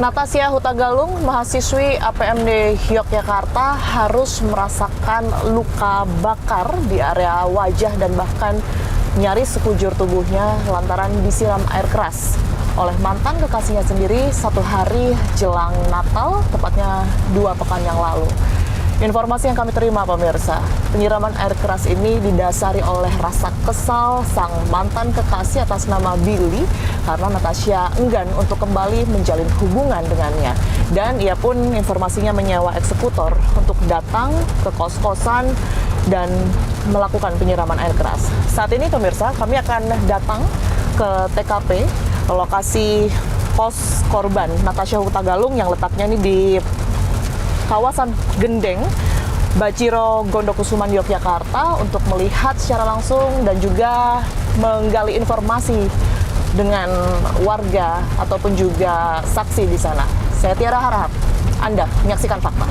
Natasha Hutagalung, mahasiswi APMD Yogyakarta, harus merasakan luka bakar di area wajah dan bahkan nyaris sekujur tubuhnya lantaran disiram air keras oleh mantan kekasihnya sendiri 1 hari jelang Natal, tepatnya 2 pekan yang lalu. Informasi yang kami terima, pemirsa, penyiraman air keras ini didasari oleh rasa kesal sang mantan kekasih atas nama Billy karena Natasha enggan untuk kembali menjalin hubungan dengannya. Dan ia pun informasinya menyewa eksekutor untuk datang ke kos-kosan dan melakukan penyiraman air keras. Saat ini, pemirsa, kami akan datang ke TKP, lokasi pos korban Natasha Hutagalung yang letaknya ini di kawasan Gendeng, Baciro, Gondokusuman, Yogyakarta untuk melihat secara langsung dan juga menggali informasi dengan warga ataupun juga saksi di sana. Saya Tiara Harahap, Anda menyaksikan Fakta.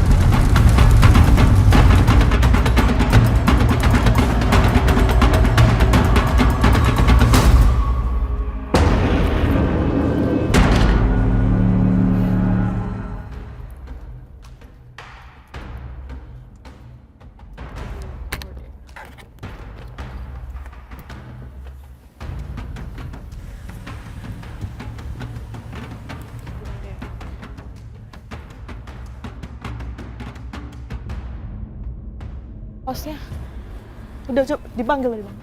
Posnya udah coba dipanggil tadi, Bang?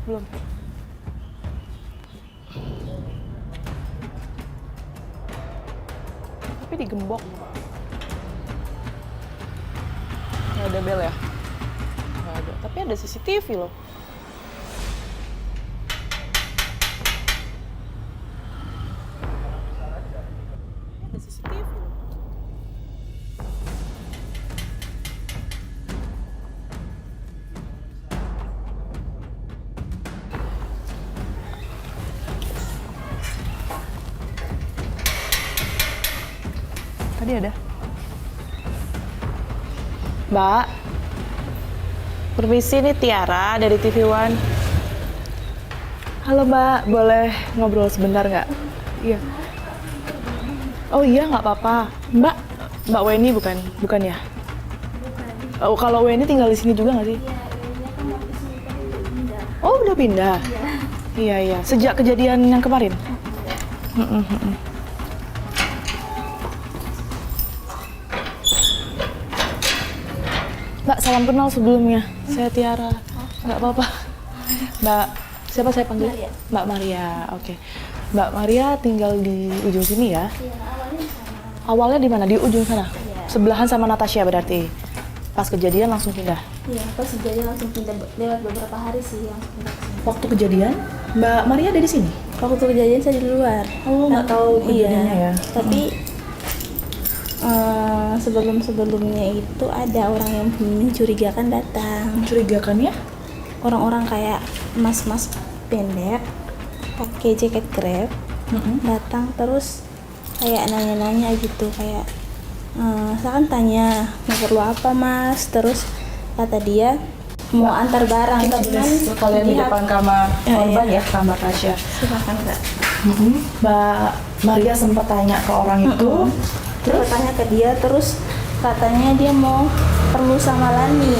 Belum. Tapi digembok. Nggak ada bel ya? Nggak ada. Tapi ada CCTV loh. Ada CCTV loh. Tadi ada. Mbak, permisi, ini Tiara dari TV One. Halo Mbak, boleh ngobrol sebentar nggak? Iya. Oh iya, nggak apa-apa. Mbak Weni bukan ya? Bukan. Oh, kalau Weni tinggal di sini juga nggak sih? Iya, Weni kan mau kesini tapi udah pindah. Oh, udah pindah? Iya. Iya. Sejak kejadian yang kemarin? Mbak, salam kenal sebelumnya. Saya Tiara. Nggak apa-apa. Mbak, siapa saya panggil? Maria. Mbak Maria, oke. Mbak Maria tinggal di ujung sini ya? Iya, awalnya di sana. Awalnya di mana? Di ujung sana? Iya. Sebelahan sama Natasha berarti? Pas kejadian langsung pindah? Iya, pas kejadian langsung pindah lewat beberapa hari sih langsung pindah ke sini. Waktu kejadian, Mbak Maria ada di sini? Waktu kejadian saya di luar. Oh, nggak tahu kejadiannya ya? Tapi sebelum-sebelumnya itu ada orang yang mencurigakan datang. Mencurigakannya? Orang-orang kayak mas-mas pendek pakai jaket Grab datang terus kayak nanya-nanya gitu, kayak saya kan tanya mau perlu apa mas, terus kata dia mau antar barang. Kita boleh sekalian di depan kamar korban ya, kamar Tasya. Silakan Kak. Mbak Maria sempat tanya ke orang itu, Terus tanya ke dia, terus katanya dia mau perlu sama Lani.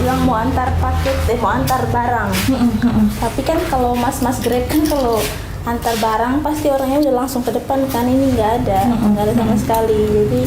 Bilang mau antar paket, mau antar barang. Tapi kan kalau mas-mas Grab kan kalau antar barang pasti orangnya udah langsung ke depan kan, ini nggak ada sama sekali. Jadi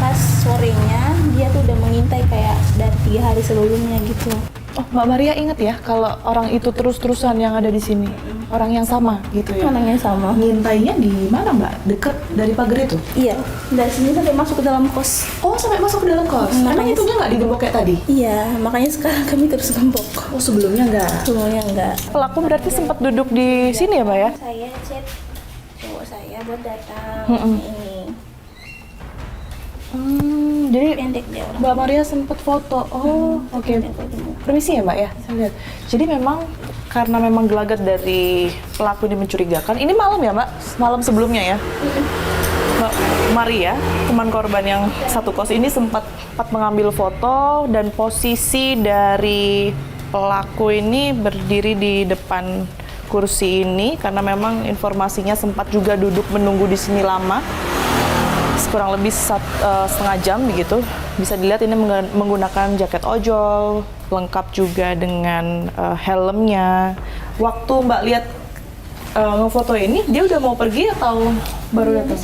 pas sorenya dia tuh udah mengintai kayak dari 3 hari sebelumnya gitu. Oh, Mbak Maria ingat ya kalau orang itu terus-terusan yang ada di sini, orang yang sama gitu ya? Orangnya sama. Ngintainya di mana Mbak? Deket dari pagar itu? Iya, dari sini sampai masuk ke dalam kos. Oh, sampai masuk ke dalam kos? Emang Makanya- itunya nggak digembok kayak tadi? Iya, makanya sekarang kami terus gembok. Oh, sebelumnya nggak? Semuanya enggak. Pelaku berarti sempat duduk di sini ya Mbak ya? Saya chat cowok saya buat datang ini. Jadi Pendek dia orang. Mbak Maria sempat foto. Oh, oke. Permisi ya Mbak ya, saya lihat. Jadi memang karena memang gelagat dari pelaku ini mencurigakan. Ini malam ya Mbak? Malam sebelumnya ya? Mbak Maria, teman korban yang satu kos ini sempat mengambil foto dan posisi dari pelaku ini berdiri di depan kursi ini karena memang informasinya sempat juga duduk menunggu di sini lama, kurang lebih setengah jam begitu. Bisa dilihat ini menggunakan jaket ojol, lengkap juga dengan helmnya. Waktu Mbak lihat ngefoto ini, dia udah mau pergi atau baru datang?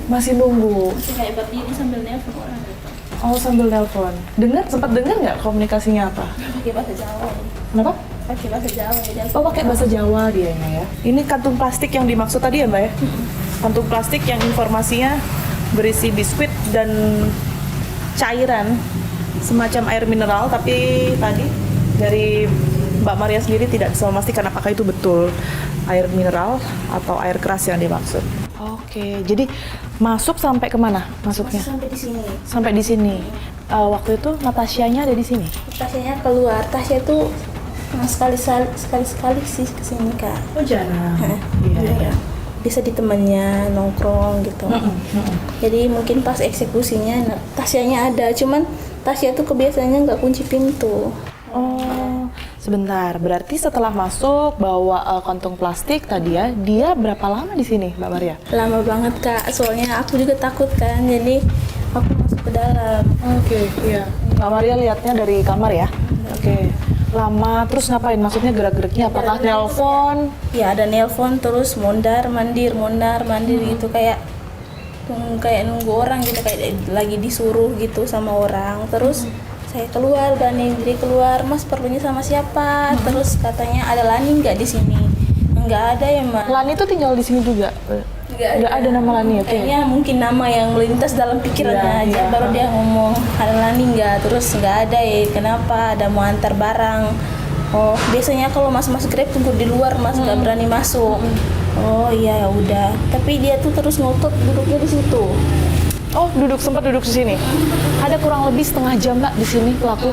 Masih nunggu. Masih kayak berdiri sambil nelpon orang gitu. Oh, sambil nelpon. Sempat dengar nggak komunikasinya apa? Pakai bahasa Jawa. Kenapa? Pakai bahasa Jawa ya. Oh, pakai bahasa Jawa dia ya. Ini kantung plastik yang dimaksud tadi ya, Mbak ya? Kantung plastik yang informasinya berisi biskuit dan cairan semacam air mineral, tapi tadi dari Mbak Maria sendiri tidak bisa memastikan apakah itu betul air mineral atau air keras yang dimaksud. Oke, jadi masuk sampai kemana masuknya? Sampai di sini. Sampai di sini. Waktu itu Natashanya ada di sini? Tasnya keluar. Tasnya itu sekali sih kesini Kak. Oh, jarang. Iya. Bisa di temannya nongkrong gitu. Jadi mungkin pas eksekusinya Tasyanya ada, cuman Tasya tuh kebiasaannya nggak kunci pintu. Oh, sebentar. Berarti setelah masuk bawa kantong plastik tadi ya, dia berapa lama di sini, Mbak Maria? Lama banget Kak, soalnya aku juga takut kan, jadi aku masuk ke dalam. Oke, iya. Mbak Maria lihatnya dari kamar ya? Oke. Lama, terus ngapain? Maksudnya gerak-geriknya apakah nelpon? Ya ada nelpon, terus mondar mandir gitu, kayak nunggu orang gitu, kayak lagi disuruh gitu sama orang. Terus saya keluar, berani diri keluar, Mas perlunya sama siapa? Terus katanya ada Lani nggak di sini? Nggak ada ya Mas. Lani tuh tinggal di sini juga? Nggak ada nama Lani, oke. Kayaknya mungkin nama yang melintas dalam pikirannya aja, baru dia ngomong ada Lani nggak, terus nggak ada ya, kenapa, ada mau antar barang. Oh biasanya kalau Mas masuk Grab tunggu di luar Mas, nggak berani masuk. Oh iya ya udah, tapi dia tuh terus ngotot duduknya di situ. Oh, sempat duduk di sini. Ada kurang lebih setengah jam Mbak di sini pelaku.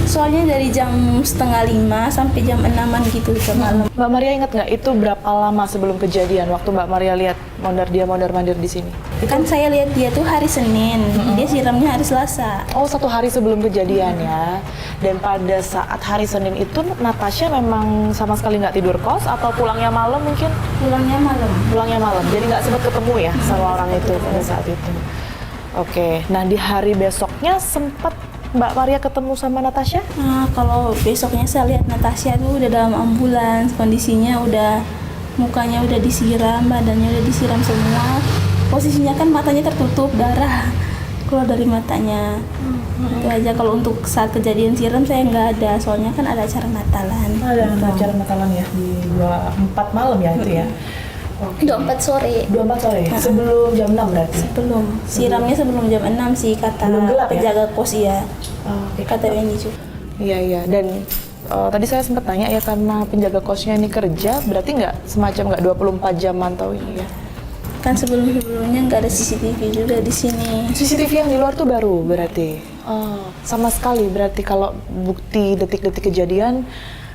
Soalnya dari jam 4:30 sampai jam 6-an gitu ke malam. Mbak Maria ingat nggak itu berapa lama sebelum kejadian waktu Mbak Maria lihat mondar mandir di sini? Kan saya lihat dia tuh hari Senin, dia siramnya hari Selasa. Oh, 1 hari sebelum kejadian ya. Dan pada saat hari Senin itu Natasha memang sama sekali nggak tidur kos atau pulangnya malam mungkin? Pulangnya malam. Pulangnya malam, jadi nggak sempat ketemu ya sama orang itu pada saat itu. Oke, nah di hari besoknya sempat Mbak Maria ketemu sama Natasha? Nah, kalau besoknya saya lihat Natasha tuh udah dalam ambulans, kondisinya udah, mukanya udah disiram, badannya udah disiram semua. Posisinya kan matanya tertutup, darah keluar dari matanya. Itu aja. Kalau untuk saat kejadian siram saya nggak ada, soalnya kan ada acara Natalan. Ada acara Natalan ya di 24 malam ya itu ya? 24 sore. 24 sore, sebelum jam 6 berarti? Sebelum. Siramnya sebelum jam 6 sih kata Belum gelap ya? penjaga kos ya. Oke. Kata Wendy juga. Iya, dan tadi saya sempat tanya ya karena penjaga kosnya ini kerja, berarti nggak 24 jam mantau ini ya? Kan sebelumnya nggak ada CCTV juga di sini. CCTV yang di luar tuh baru berarti? Oh, sama sekali berarti kalau bukti detik-detik kejadian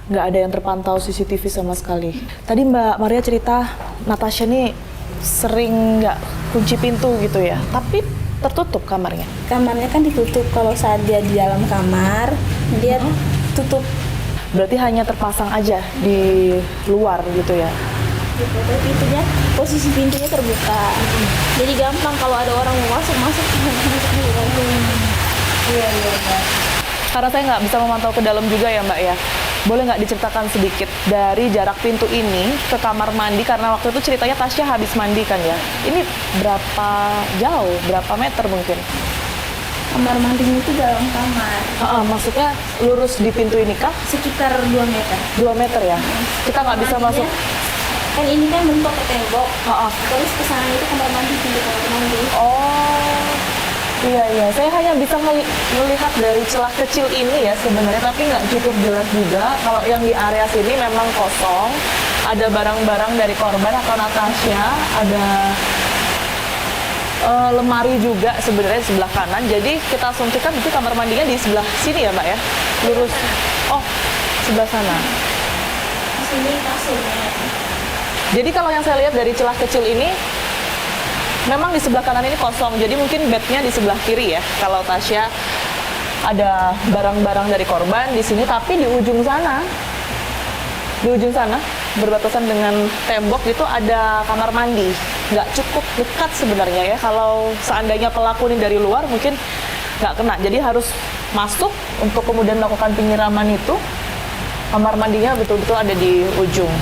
nggak ada yang terpantau CCTV sama sekali. Tadi Mbak Maria cerita Natasha nih sering nggak kunci pintu gitu ya, tapi tertutup kamarnya. Kamarnya kan ditutup, kalau saat dia di dalam kamar dia tutup. Berarti hanya terpasang aja di luar gitu ya? Tapi pintunya, posisi pintunya terbuka. Jadi gampang kalau ada orang mau masuk Iya. Karena saya nggak bisa memantau ke dalam juga ya Mbak ya. Boleh nggak diceritakan sedikit dari jarak pintu ini ke kamar mandi, karena waktu itu ceritanya Tasya habis mandi kan ya. Ini berapa jauh, berapa meter mungkin? Kamar mandinya itu dalam kamar. Maksudnya lurus di pintu ini kah? Sekitar 2 meter. 2 meter ya? Kita nggak bisa masuk? Kan ini kan bentuk ke tembok. Oh, Terus ke sana itu kamar mandi, pintu kamar mandi. Iya. Saya hanya bisa melihat dari celah kecil ini ya sebenarnya, tapi nggak cukup jelas juga. Kalau yang di area sini memang kosong, ada barang-barang dari korban atau Natasha, ada lemari juga sebenarnya di sebelah kanan. Jadi kita asumsikan itu kamar mandinya di sebelah sini ya Mbak ya? Lurus. Oh, sebelah sana. Di sini kasurnya. Jadi kalau yang saya lihat dari celah kecil ini, memang di sebelah kanan ini kosong, jadi mungkin bednya di sebelah kiri ya. Kalau Tasya ada barang-barang dari korban di sini, tapi di ujung sana berbatasan dengan tembok itu ada kamar mandi. Nggak cukup dekat sebenarnya ya. Kalau seandainya pelaku ini dari luar mungkin nggak kena. Jadi harus masuk untuk kemudian melakukan penyiraman itu. Kamar mandinya betul-betul ada di ujung.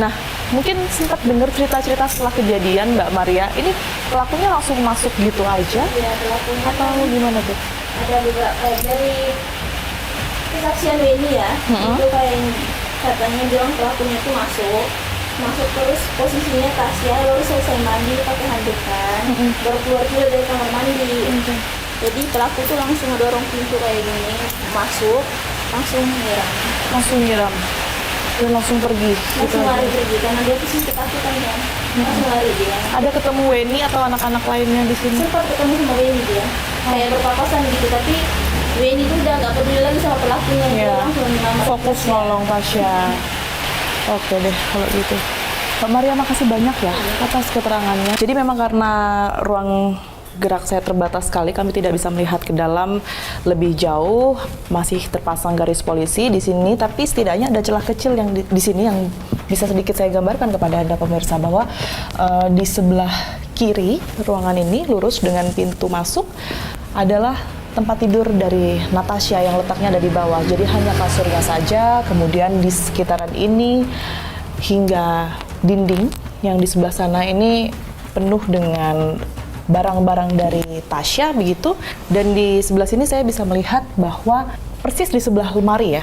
Nah, mungkin sempat dengar cerita-cerita setelah kejadian Mbak Maria. Ini pelakunya langsung masuk gitu aja? Iya, pelakunya Atau gimana tuh? ada beberapa dari kesaksian Weni ya, itu kayak katanya bilang pelakunya itu masuk terus posisinya Tasya baru selesai mandi pakai handukan, baru keluar juga dari kamar mandi. Jadi pelaku tuh langsung ngedorong pintu kayak gini, masuk, langsung nyiram, Dan langsung pergi gitu langsung aja. lari pergi karena dia tuh sih ketakutan kan, langsung lari dia. Ada ketemu Weni atau anak-anak lainnya di sini? Sempat ketemu sama Weni dia, kayak berpapasan gitu, tapi Weni tuh udah nggak peduli lagi sama pelakunya, dia Iya. langsung menyelamatkan Fokus Tasya. nolong Tasya. Oke deh kalau gitu. Mbak Maria, makasih banyak ya atas keterangannya. Jadi memang karena ruang gerak saya terbatas sekali, kami tidak bisa melihat ke dalam lebih jauh. Masih terpasang garis polisi di sini, tapi setidaknya ada celah kecil yang di sini yang bisa sedikit saya gambarkan kepada Anda pemirsa bahwa di sebelah kiri ruangan ini lurus dengan pintu masuk adalah tempat tidur dari Natasha yang letaknya ada di bawah. Jadi hanya kasurnya saja, kemudian di sekitaran ini hingga dinding yang di sebelah sana ini penuh dengan barang-barang dari Tasya begitu. Dan di sebelah sini saya bisa melihat bahwa persis di sebelah lemari ya,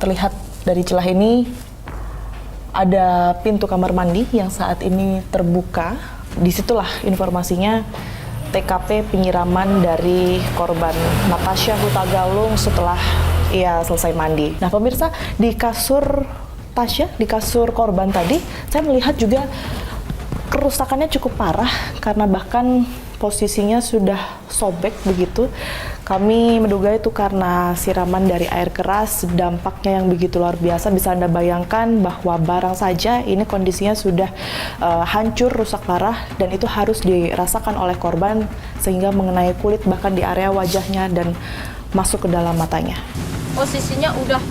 terlihat dari celah ini ada pintu kamar mandi yang saat ini terbuka. Disitulah informasinya TKP penyiraman dari korban Natasha Hutagalung setelah ia selesai mandi. Nah pemirsa, di kasur Tasya, di kasur korban tadi, saya melihat juga kerusakannya cukup parah karena bahkan posisinya sudah sobek begitu. Kami menduga itu karena siraman dari air keras, dampaknya yang begitu luar biasa. Bisa Anda bayangkan bahwa barang saja ini kondisinya sudah hancur, rusak parah, dan itu harus dirasakan oleh korban sehingga mengenai kulit bahkan di area wajahnya dan masuk ke dalam matanya. Posisinya udah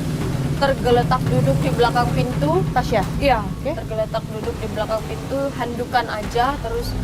tergeletak duduk di belakang pintu. Tasya? Iya, Oke. tergeletak duduk di belakang pintu, handukan aja, terus